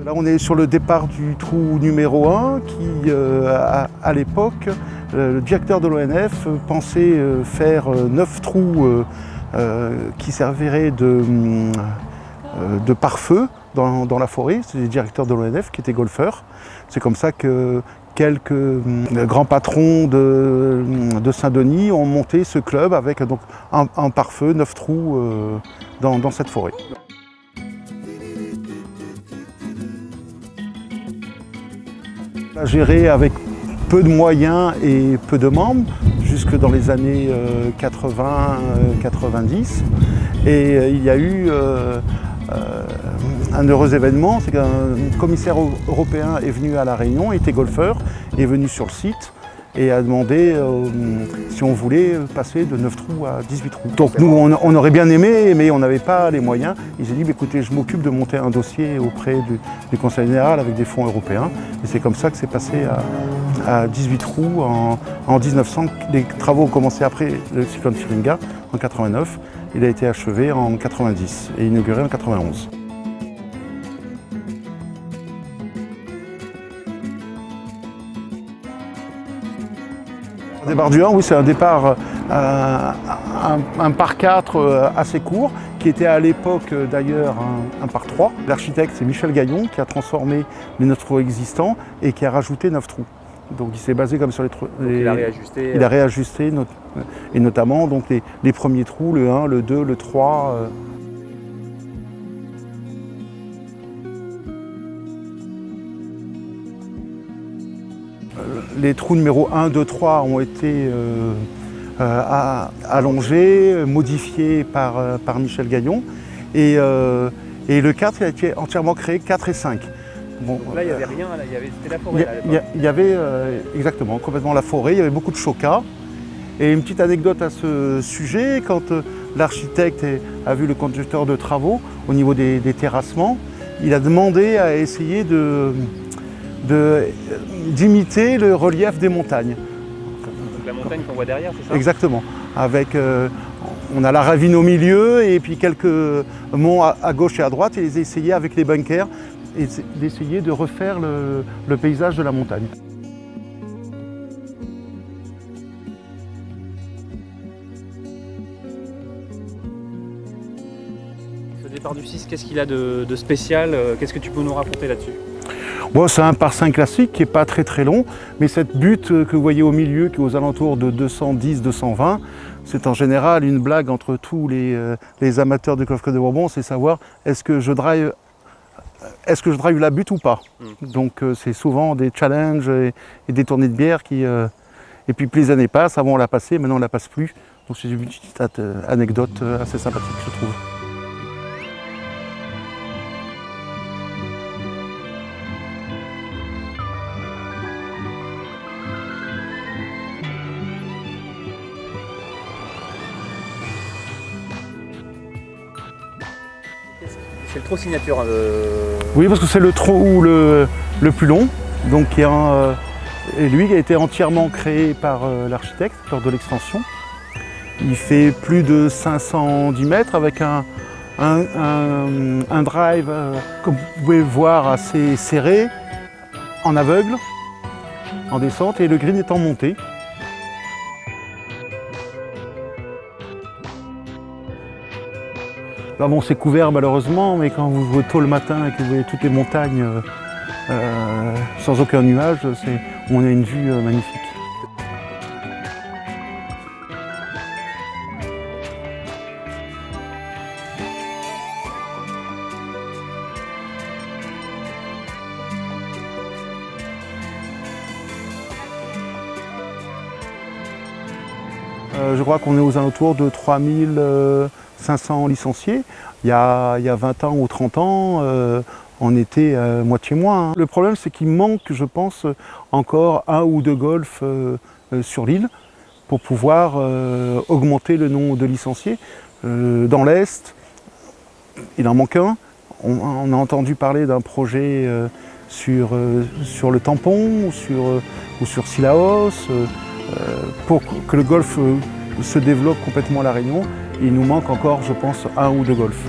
Là, on est sur le départ du trou numéro 1 qui, à l'époque, le directeur de l'ONF pensait faire 9 trous qui serviraient de pare-feu dans la forêt. C'est les directeurs de l'ONF qui étaient golfeurs. C'est comme ça que quelques grands patrons de Saint-Denis ont monté ce club avec donc, un pare-feu, 9 trous dans cette forêt. Géré avec peu de moyens et peu de membres, jusque dans les années 80-90. Et il y a eu un heureux événement, c'est qu'un commissaire européen est venu à La Réunion, était golfeur, est venu sur le site et a demandé si on voulait passer de 9 trous à 18 trous. Donc nous, on aurait bien aimé, mais on n'avait pas les moyens. Il s'est dit, écoutez, je m'occupe de monter un dossier auprès du Conseil général avec des fonds européens. Et c'est comme ça que c'est passé à 18 trous en 1900. Les travaux ont commencé après le cyclone Chiringa en 89. Il a été achevé en 90 et inauguré en 91. Le départ du 1, oui, c'est un départ, un par 4 assez court, qui était à l'époque d'ailleurs un par 3. L'architecte, c'est Michel Gaillon, qui a transformé les 9 trous existants et qui a rajouté 9 trous. Donc il s'est basé comme sur les trous. Il a réajusté. Il a réajusté, et notamment donc, les premiers trous, le 1, le 2, le 3. Les trous numéro 1, 2, 3 ont été allongés, modifiés par Michel Gaillon. Et le 4, il a été entièrement créé, 4 et 5. Bon, donc là, il n'y avait rien, c'était la forêt. Il y avait exactement, complètement la forêt, il y avait beaucoup de choca. Et une petite anecdote à ce sujet, quand l'architecte a vu le conducteur de travaux au niveau des terrassements, il a demandé à essayer d'imiter le relief des montagnes. Donc la montagne qu'on voit derrière, c'est ça? Exactement. Avec, on a la ravine au milieu et puis quelques monts à gauche et à droite, et les essayer avec les bunkers et d'essayer de refaire le paysage de la montagne. Ce départ du 6, qu'est-ce qu'il a de spécial? Qu'est-ce que tu peux nous raconter là-dessus? Bon, c'est un par 5 classique qui n'est pas très long, mais cette butte que vous voyez au milieu, qui est aux alentours de 210-220, c'est en général une blague entre tous les amateurs de golf de Bourbon, c'est savoir est-ce que je drive la butte ou pas. Donc c'est souvent des challenges et des tournées de bière qui... et puis plus les années passent, avant on l'a passé, maintenant on ne la passe plus. Donc c'est une petite anecdote assez sympathique, je trouve. C'est le trou signature. Oui, parce que c'est le trou le plus long, donc et lui qui a été entièrement créé par l'architecte lors de l'extension. Il fait plus de 510 mètres avec un drive, comme vous pouvez le voir, assez serré, en aveugle, en descente, et le green est en montée. Là, bon, c'est couvert malheureusement, mais quand vous jouez tôt le matin et que vous voyez toutes les montagnes sans aucun nuage, on a une vue magnifique. Je crois qu'on est aux alentours de 3500 licenciés. Il y a 20 ans ou 30 ans, on était moitié moins. Le problème, c'est qu'il manque, je pense, encore 1 ou 2 golfs sur l'île pour pouvoir augmenter le nombre de licenciés. Dans l'Est, il en manque un. On a entendu parler d'un projet sur le Tampon ou sur Sillaos. Pour que le golf se développe complètement à La Réunion, il nous manque encore, je pense, 1 ou 2 golfs.